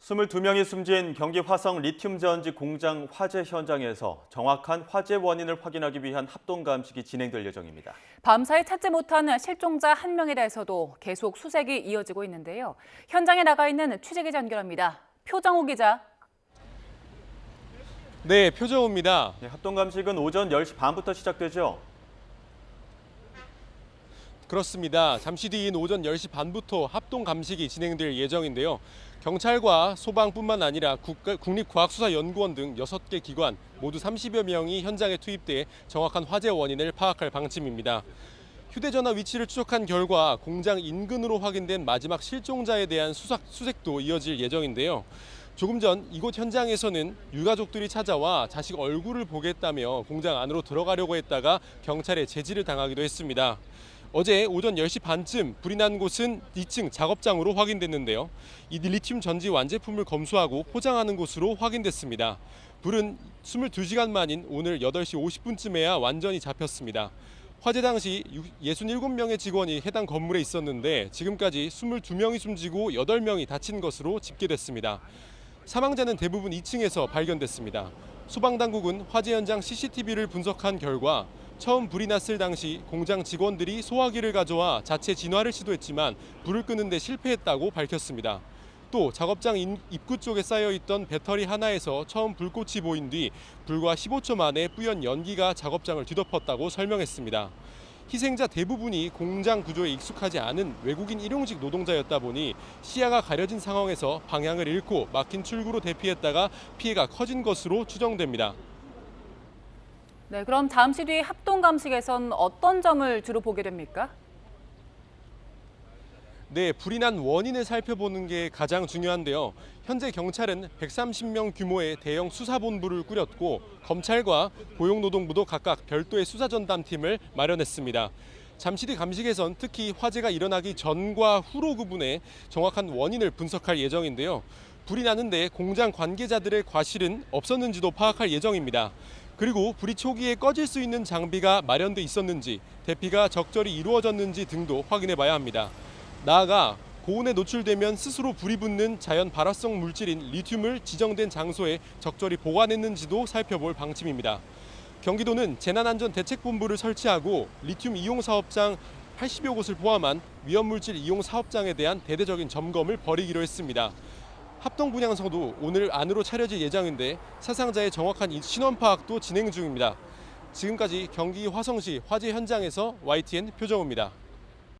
22명이 숨진 경기 화성 리튬 전지 공장 화재 현장에서 정확한 화재 원인을 확인하기 위한 합동 감식이 진행될 예정입니다. 밤사이 찾지 못한 실종자 1명에 대해서도 계속 수색이 이어지고 있는데요. 현장에 나가 있는 취재기자 연결합니다. 표정호 기자. 네, 표정호입니다. 합동 감식은 오전 10시 반부터 시작되죠. 그렇습니다. 잠시 뒤인 오전 10시 반부터 합동 감식이 진행될 예정인데요. 경찰과 소방뿐만 아니라 국립과학수사연구원 등 6개 기관 모두 30여 명이 현장에 투입돼 정확한 화재 원인을 파악할 방침입니다. 휴대전화 위치를 추적한 결과 공장 인근으로 확인된 마지막 실종자에 대한 수색도 이어질 예정인데요. 조금 전 이곳 현장에서는 유가족들이 찾아와 자식 얼굴을 보겠다며 공장 안으로 들어가려고 했다가 경찰에 제지를 당하기도 했습니다. 어제 오전 10시 반쯤 불이 난 곳은 2층 작업장으로 확인됐는데요. 이 리튬 전지 완제품을 검수하고 포장하는 곳으로 확인됐습니다. 불은 22시간 만인 오늘 8시 50분쯤에야 완전히 잡혔습니다. 화재 당시 67명의 직원이 해당 건물에 있었는데 지금까지 22명이 숨지고 8명이 다친 것으로 집계됐습니다. 사망자는 대부분 2층에서 발견됐습니다. 소방당국은 화재 현장 CCTV를 분석한 결과 처음 불이 났을 당시 공장 직원들이 소화기를 가져와 자체 진화를 시도했지만 불을 끄는 데 실패했다고 밝혔습니다. 또 작업장 입구 쪽에 쌓여있던 배터리 하나에서 처음 불꽃이 보인 뒤 불과 15초 만에 뿌연 연기가 작업장을 뒤덮었다고 설명했습니다. 희생자 대부분이 공장 구조에 익숙하지 않은 외국인 일용직 노동자였다 보니 시야가 가려진 상황에서 방향을 잃고 막힌 출구로 대피했다가 피해가 커진 것으로 추정됩니다. 네, 그럼 잠시 뒤 합동 감식에선 어떤 점을 주로 보게 됩니까? 네, 불이 난 원인을 살펴보는 게 가장 중요한데요. 현재 경찰은 130명 규모의 대형 수사본부를 꾸렸고 검찰과 고용노동부도 각각 별도의 수사전담팀을 마련했습니다. 잠시 뒤 감식에선 특히 화재가 일어나기 전과 후로 구분해 정확한 원인을 분석할 예정인데요. 불이 나는데 공장 관계자들의 과실은 없었는지도 파악할 예정입니다. 그리고 불이 초기에 꺼질 수 있는 장비가 마련돼 있었는지, 대피가 적절히 이루어졌는지 등도 확인해 봐야 합니다. 나아가 고온에 노출되면 스스로 불이 붙는 자연 발화성 물질인 리튬을 지정된 장소에 적절히 보관했는지도 살펴볼 방침입니다. 경기도는 재난안전대책본부를 설치하고 리튬 이용 사업장 80여 곳을 포함한 위험물질 이용 사업장에 대한 대대적인 점검을 벌이기로 했습니다. 합동 분향소도 오늘 안으로 차려질 예정인데 사상자의 정확한 신원 파악도 진행 중입니다. 지금까지 경기 화성시 화재 현장에서 YTN 표정호입니다.